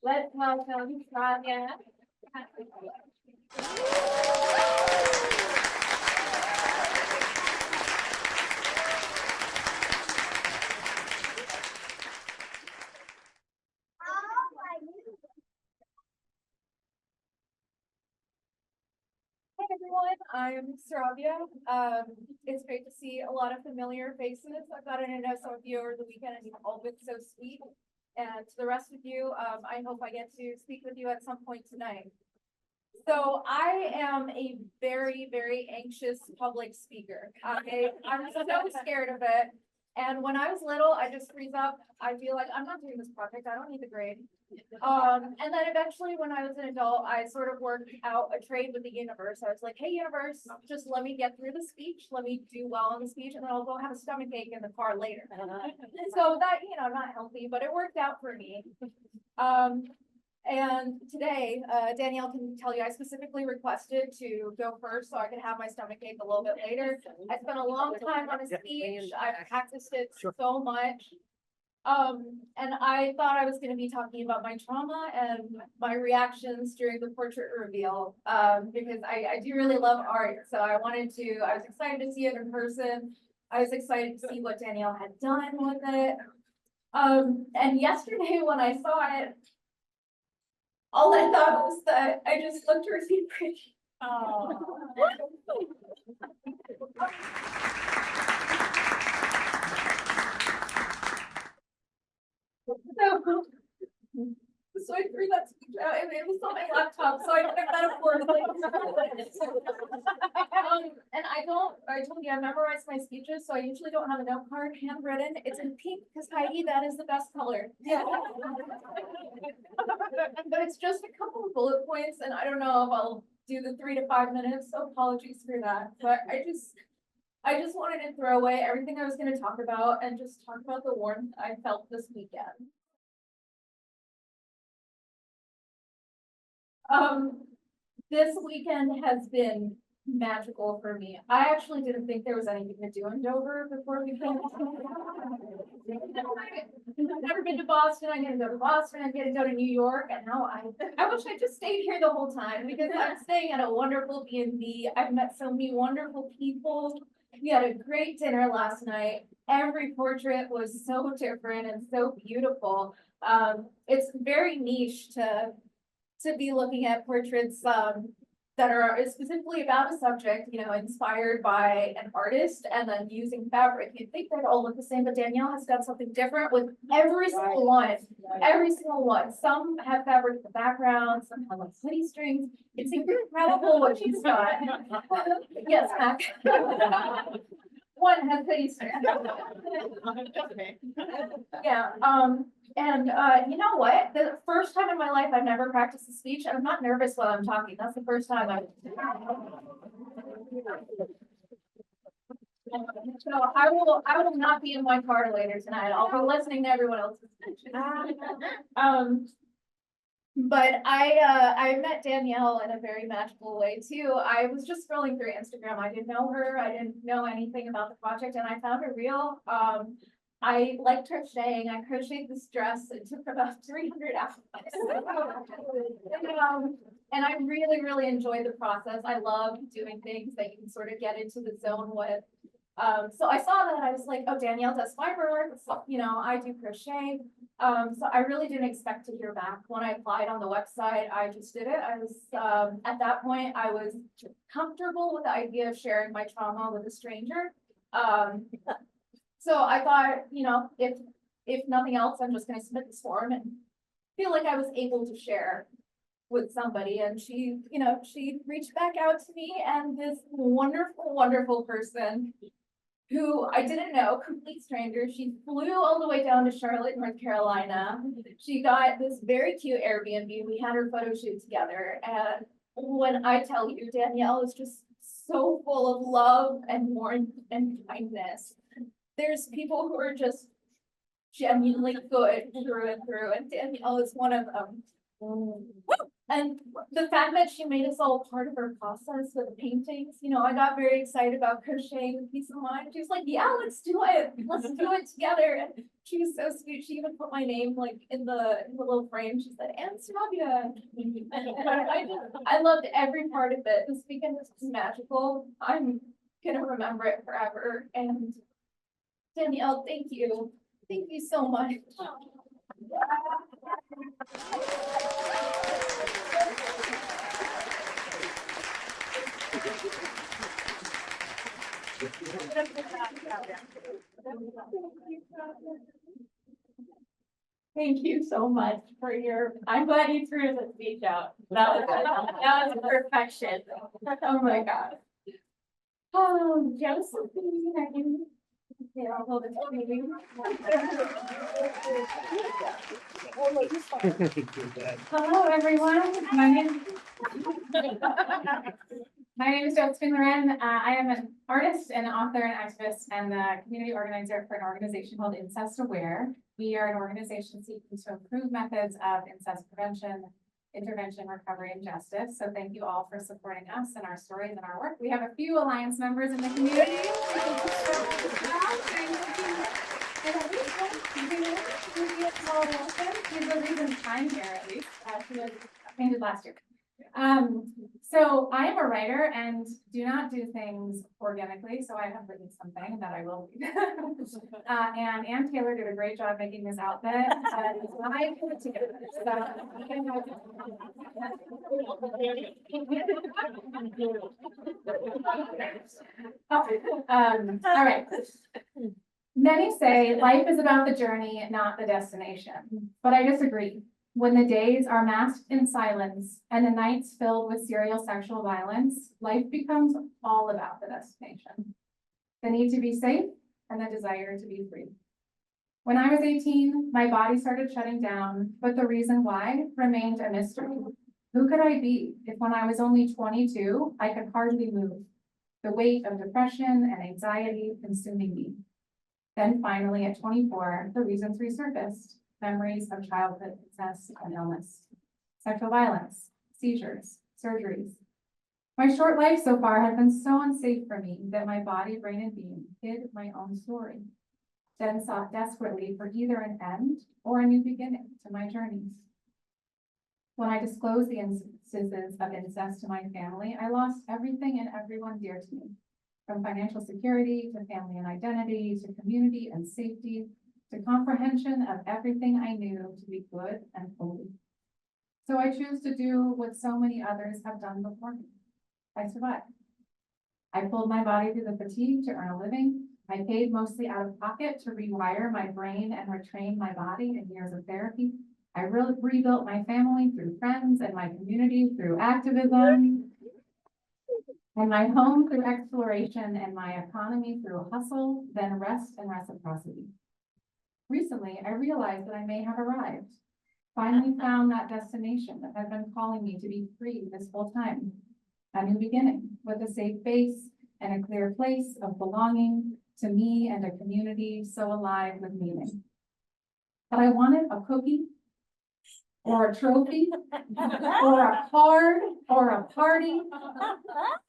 Let's welcome Sravya. Hey everyone, I'm Sravya. It's great to see a lot of familiar faces. I've gotten to know some of you over the weekend and you've all been so sweet. And to the rest of you, I hope I get to speak with you at some point tonight. So I am a very, very anxious public speaker. I'm so scared of it. And when I was little, I just freeze up. I feel like I'm not doing this project. I don't need the grade. And then eventually when I was an adult, I sort of worked out a trade with the universe. I was like, hey, universe, just let me get through the speech. Let me do well on the speech and then I'll go have a stomach ache in the car later. So that, not healthy, but it worked out for me. And today, Danielle can tell you, I specifically requested to go first so I could have my stomach ache a little bit later. I spent a long time on a speech. I've practiced it so much. And I thought I was going to be talking about my trauma and my reactions during the portrait reveal, because I do really love art. So I was excited to see it in person. I was excited to see what Danielle had done with it. And yesterday when I saw it, all I thought was that I just looked really pretty. Oh. So I threw that speech out. It was on my laptop, so I took that affordably. And I told you I memorized my speeches, so I usually don't have a note card handwritten. It's in pink because Heidi, that is the best color. Yeah. But it's just a couple of bullet points, and I don't know if I'll do the 3 to 5 minutes, so apologies for that. But I just wanted to throw away everything I was going to talk about and just talk about the warmth I felt this weekend. This weekend has been magical for me. I actually didn't think there was anything to do in Dover before we came. I've never been to Boston. I'm gonna go to Boston. I'm gonna go to New York, and now I wish I just stayed here the whole time because I'm staying at a wonderful B&B. I've met so many wonderful people. We had a great dinner last night. Every portrait was so different and so beautiful. It's very niche to be looking at portraits that are specifically about a subject, inspired by an artist and then using fabric. You'd think they'd all look the same, but Danielle has done something different with every single one. Every single one. Some have fabric in the background, some have like hoodie strings. It's incredible what she's done. Yes, Mac. One has hoodie strings. Yeah. And you know what? The first time in my life I've never practiced a speech, and I'm not nervous while I'm talking. That's the first time I've. So I will not be in my car later tonight. I'll be listening to everyone else's speeches. But I met Danielle in a very magical way too. I was just scrolling through Instagram. I didn't know her. I didn't know anything about the project, and I found her reel. I like crocheting. I crocheted this dress. It took about 300 hours. And I really, really enjoyed the process. I love doing things that you can sort of get into the zone with. So I saw that. I was like, oh, Danielle does fiber work. So, I do crochet. So I really didn't expect to hear back. When I applied on the website, I just did it. I was, at that point, I was comfortable with the idea of sharing my trauma with a stranger. So I thought, if nothing else, I'm just going to submit this form and feel like I was able to share with somebody. And she reached back out to me, and this wonderful, wonderful person who I didn't know, complete stranger. She flew all the way down to Charlotte, North Carolina. She got this very cute Airbnb. We had her photo shoot together. And when I tell you, Danielle is just so full of love and warmth and kindness. There's people who are just genuinely good through and through, and Danielle is one of them. And the fact that she made us all part of her process with the paintings, you know, I got very excited about crocheting with peace of mind. She was like, yeah, let's do it. Let's do it together. And she was so sweet. She even put my name like in the little frame. She said, and Sravya. I loved every part of it. This weekend was just magical. I'm gonna remember it forever. And Danielle, thank you. Thank you so much. Thank you so much for your, I'm glad you threw the speech out. That was perfection. Oh my God. Oh, Josephine, are you? Yeah, I'll hold it for you. Hello, everyone. My name is Josephine Anne Lauren. I am an artist and author and activist and the community organizer for an organization called Incest Aware. We are an organization seeking to improve methods of incest prevention, intervention, recovery, and justice. So thank you all for supporting us and our stories and our work. We have a few Alliance members in the community. She's the reason I'm here, at least. She was painted last year. So I am a writer and do not do things organically, so I have written something that I will read. And Ann Taylor did a great job making this outfit. I put it together. All right. Many say life is about the journey, not the destination, but I disagree. When the days are masked in silence and the nights filled with serial sexual violence, life becomes all about the destination. The need to be safe and the desire to be free. When I was 18, my body started shutting down, but the reason why remained a mystery. Who could I be if when I was only 22, I could hardly move? The weight of depression and anxiety consuming me. Then finally at 24, the reasons resurfaced. Memories of childhood incest and illness, sexual violence, seizures, surgeries. My short life so far had been so unsafe for me that my body, brain, and being hid my own story, then sought desperately for either an end or a new beginning to my journeys. When I disclosed the instances of incest to my family, I lost everything and everyone dear to me, from financial security to family and identity to community and safety, to comprehension of everything I knew to be good and holy. So I choose to do what so many others have done before me. I survived. I pulled my body through the fatigue to earn a living. I paid mostly out of pocket to rewire my brain and retrain my body in years of therapy. I rebuilt my family through friends and my community through activism, and my home through exploration, and my economy through hustle, then rest and reciprocity. Recently, I realized that I may have arrived, finally found that destination that had been calling me to be free this whole time. A new beginning with a safe base and a clear place of belonging to me and a community so alive with meaning. But I wanted a cookie or a trophy or a card or a party.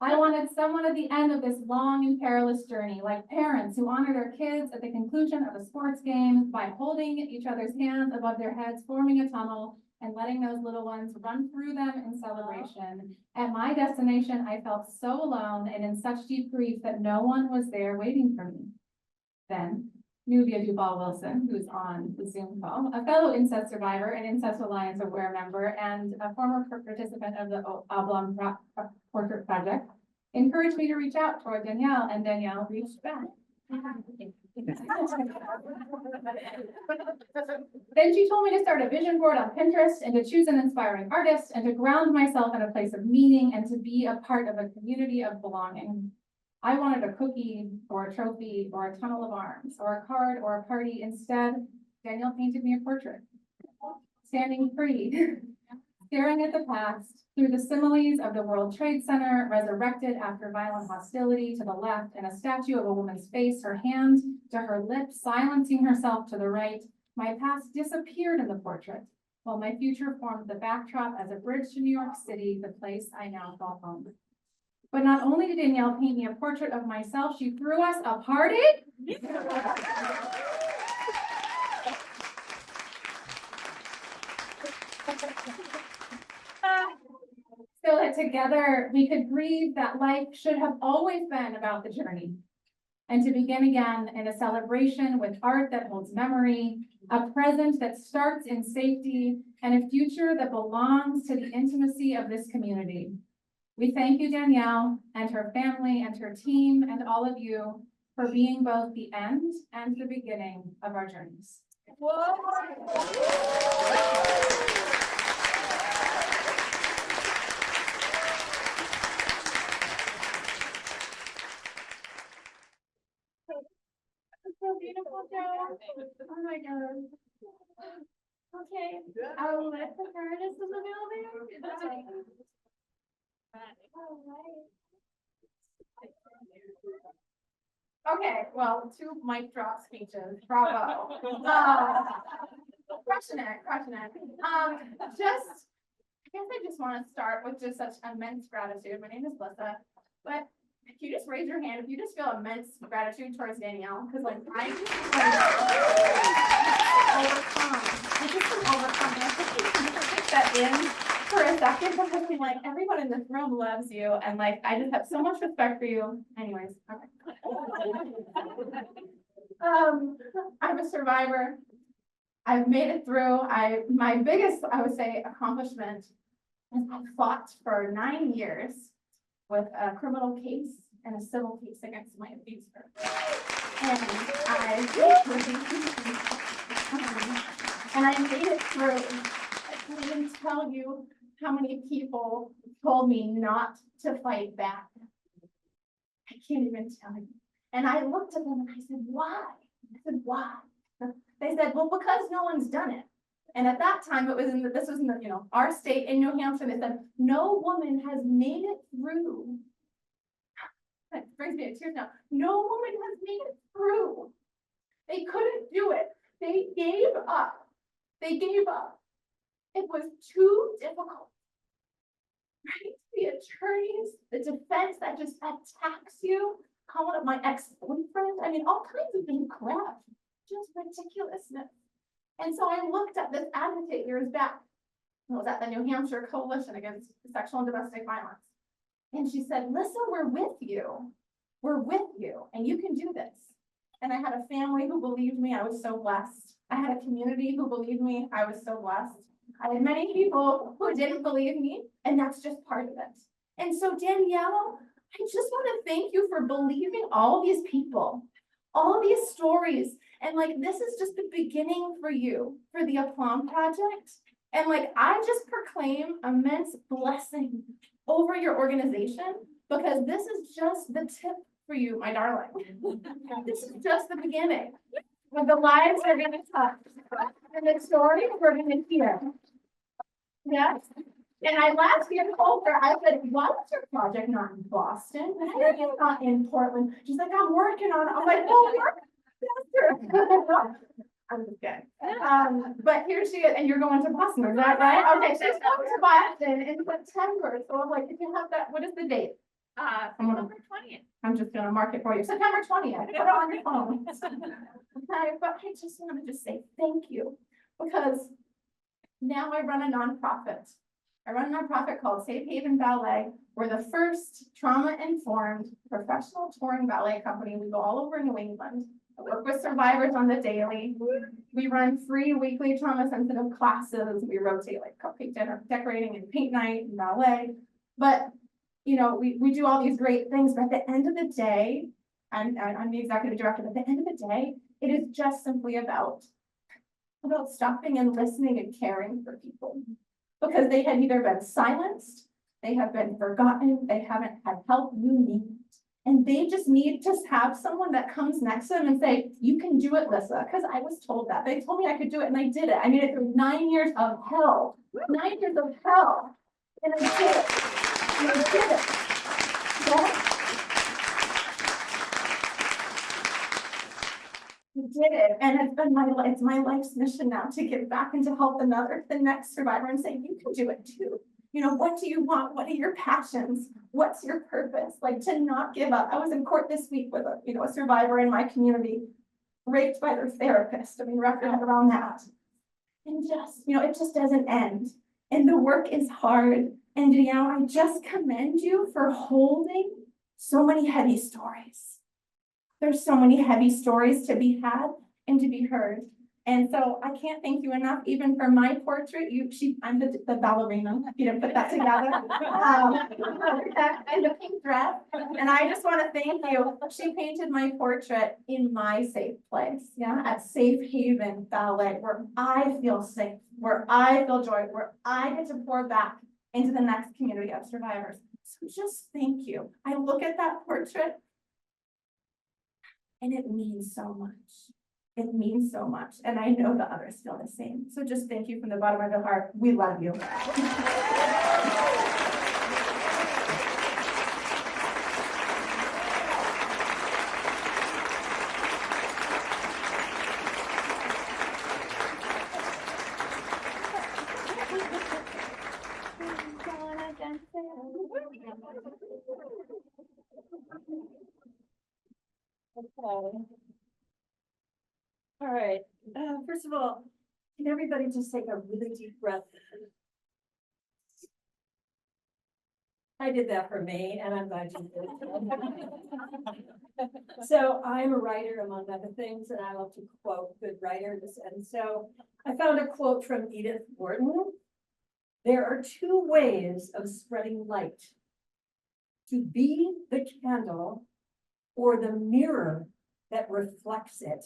I wanted someone at the end of this long and perilous journey, like parents who honor their kids at the conclusion of a sports game by holding each other's hands above their heads, forming a tunnel and letting those little ones run through them in celebration. At my destination, I felt so alone and in such deep grief that no one was there waiting for me. Then Nubia Duval-Wilson, who's on the Zoom call, a fellow incest survivor and Incest Alliance Aware member, and a former participant of the Aplomb Portrait Project, encouraged me to reach out toward Danielle, and Danielle reached back. Then she told me to start a vision board on Pinterest and to choose an inspiring artist and to ground myself in a place of meaning and to be a part of a community of belonging. I wanted a cookie or a trophy or a tunnel of arms or a card or a party. Instead, Danielle painted me a portrait, standing free, staring at the past through the similes of the World Trade Center, resurrected after violent hostility to the left, and a statue of a woman's face, her hand to her lips, silencing herself to the right. My past disappeared in the portrait, while my future formed the backdrop as a bridge to New York City, the place I now call home. But not only did Danielle paint me a portrait of myself, she threw us a party. So that together we could breathe that life should have always been about the journey. And to begin again in a celebration with art that holds memory, a present that starts in safety, and a future that belongs to the intimacy of this community. We thank you, Danielle, and her family, and her team, and all of you for being both the end and the beginning of our journeys. Whoa. So beautiful, Joe. Oh my God. Okay, I'll let the artist in the building. Okay, well, 2 mic drop speeches. Bravo. Crushing it. I guess I just want to start with just such immense gratitude. My name is Lissa, but if you just raise your hand, if you just feel immense gratitude towards Danielle, because like I'm overcome. I just am overcome. And I think you can just take that in for a second because I'm like, everyone in this room loves you, and like I just have so much respect for you. Anyways, okay. I'm a survivor. I've made it through. My biggest, I would say, accomplishment is I fought for 9 years with a criminal case and a civil case against my abuser. And I made it through. I can't even tell you how many people told me not to fight back. I can't even tell you. And I looked at them and I said, why? I said, why? They said, well, because no one's done it. And at that time, this was in the, our state in New Hampshire. They said, no woman has made it through. That brings me to tears now. No woman has made it through. They couldn't do it. They gave up. It was too difficult. Right? The attorneys, the defense that just attacks you, calling up my ex-boyfriend. I mean, all kinds of things crap. Just ridiculousness. And so I looked at this advocate years back. I was at the New Hampshire Coalition Against Sexual and Domestic Violence. And she said, Lissa, we're with you. We're with you, and you can do this. And I had a family who believed me. I was so blessed. I had a community who believed me. I was so blessed. I had many people who didn't believe me, and that's just part of it. And so, Danielle, I just want to thank you for believing all these people, all these stories. And like, this is just the beginning for you, for the Aplomb Project. And like, I just proclaim immense blessing over your organization, because this is just the tip for you, my darling. This is just the beginning. When the lives are going to touch and the stories we're going to hear. Yes. And I last year told her, I said, why was your project not in Boston? Why are you not in Portland? She's like, I'm working on it. I'm like, oh, I'm just kidding. But here she is, and you're going to Boston, is that right? Okay, she's going to Boston in September. So I'm like, if you have that, what is the date? September 20th. I'm just gonna mark it for you. September 20th. Put it on your phone. Okay, but I just want to say thank you, because now I run a nonprofit. I run a nonprofit called Safe Haven Ballet. We're the first trauma-informed professional touring ballet company. We go all over New England. I work with survivors on the daily. We run free weekly trauma-sensitive classes. We rotate like cupcake dinner, decorating, and paint night and ballet. But we do all these great things, but at the end of the day, I'm the executive director, but at the end of the day, it is just simply about stopping and listening and caring for people, because they have either been silenced, they have been forgotten, they haven't had help you need, and they just need to have someone that comes next to them and say, you can do it, Lissa, because I was told that. They told me I could do it, and I did it. I made it through 9 years of hell, 9 years of hell, and I did it. And I did it. Yeah. did it, and it's my life's mission now to give back and to help the next survivor and say, you can do it too. You know, what do you want? What are your passions? What's your purpose? Like, to not give up. I was in court this week with a survivor in my community, raped by their therapist. I mean, wrap your head around that. And just, it just doesn't end. And the work is hard. And Danielle, I just commend you for holding so many heavy stories. There's so many heavy stories to be had and to be heard. And so I can't thank you enough, even for my portrait. I'm the ballerina, if you didn't put that together. And the pink dress. And I just want to thank you. She painted my portrait in my safe place, at Safe Haven Ballet, where I feel safe, where I feel joy, where I get to pour back into the next community of survivors. So just thank you. I look at that portrait and it means so much. It means so much. And I know the others feel the same. So just thank you from the bottom of the heart. We love you. Okay. All right. First of all, can everybody just take a really deep breath? I did that for me, and I'm glad you did. So I'm a writer, among other things, and I love to quote good writers. And so I found a quote from Edith Wharton. There are two ways of spreading light: to be the candle or the mirror that reflects it.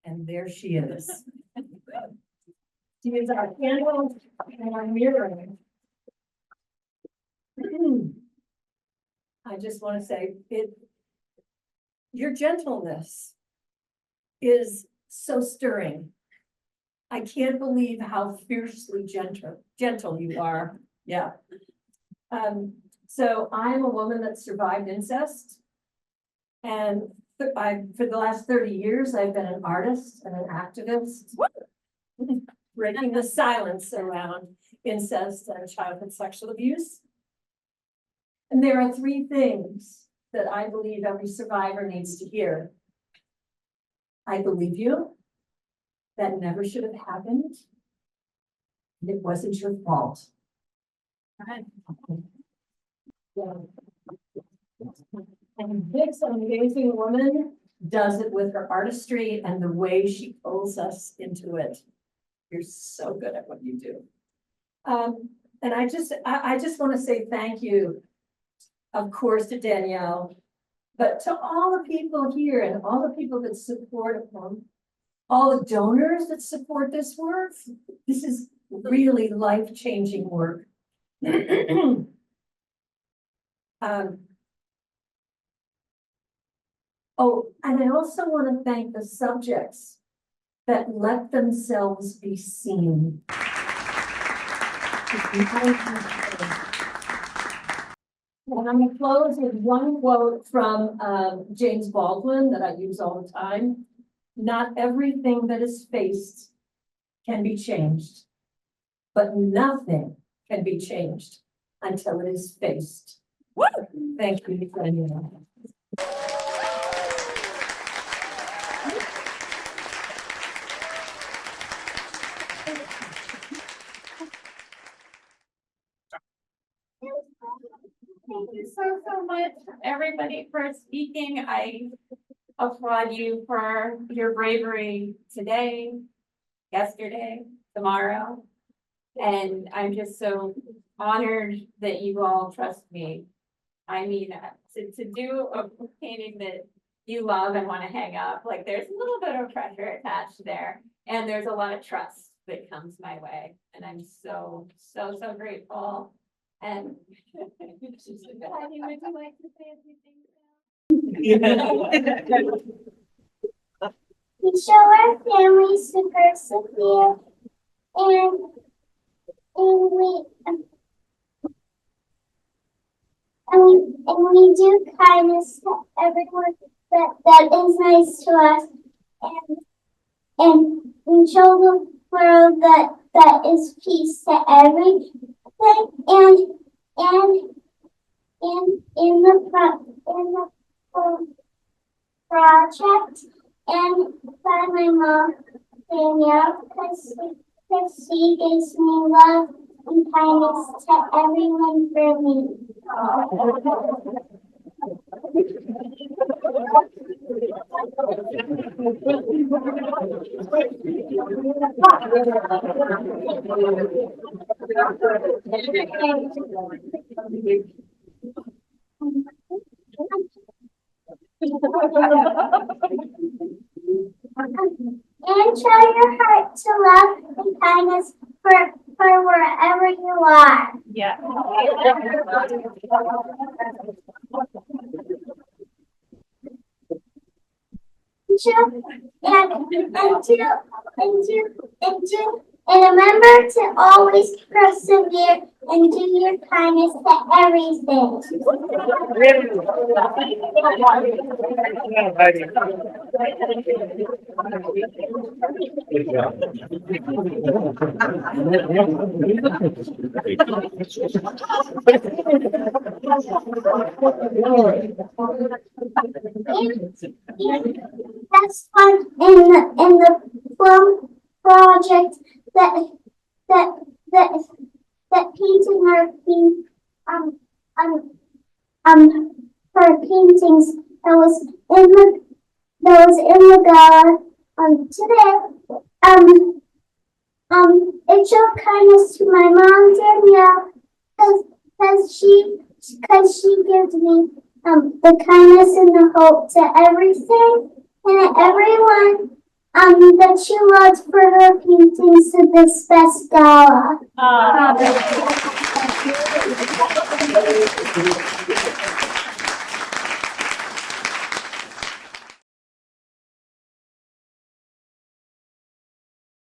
And there she is. She is our candle and our mirror. I just want to say your gentleness is so stirring. I can't believe how fiercely gentle you are. Yeah. So I'm a woman that survived incest. And for the last 30 years, I've been an artist and an activist, breaking the silence around incest and childhood sexual abuse. And there are three things that I believe every survivor needs to hear. I believe you. That never should have happened. And it wasn't your fault. And this amazing woman does it with her artistry and the way she pulls us into it. You're so good at what you do. And I just want to say thank you, of course, to Danielle, but to all the people here and all the people that support them, all the donors that support this work. This is really life-changing work. Oh, and I also want to thank the subjects that let themselves be seen. And I'm going to close with one quote from James Baldwin that I use all the time. Not everything that is faced can be changed, but nothing can be changed until it is faced. Woo! Thank you for anyone. Thank you so much, everybody, for speaking. I applaud you for your bravery today, yesterday, tomorrow. And I'm just so honored that you all trust me. I mean, to do a painting that you love and want to hang up, like there's a little bit of pressure attached there. And there's a lot of trust that comes my way. And I'm so grateful. And Patty, would you like to say a few things now? We show our families to persevere and we do kindness to everyone that is nice to us. and show the world that is peace to everything and in the project and by my mom Danielle because she gives me love and kindness to everyone for me. And show your heart to love and kindness for wherever you are. Yeah. And remember to always persevere and do your kindness to everything. That's fun in the Aplomb Project that painting her paintings that was in the Gala today. It showed kindness to my mom Danielle because she gives me the kindness and the hope to everything and everyone that she loves for her paintings to this best gala.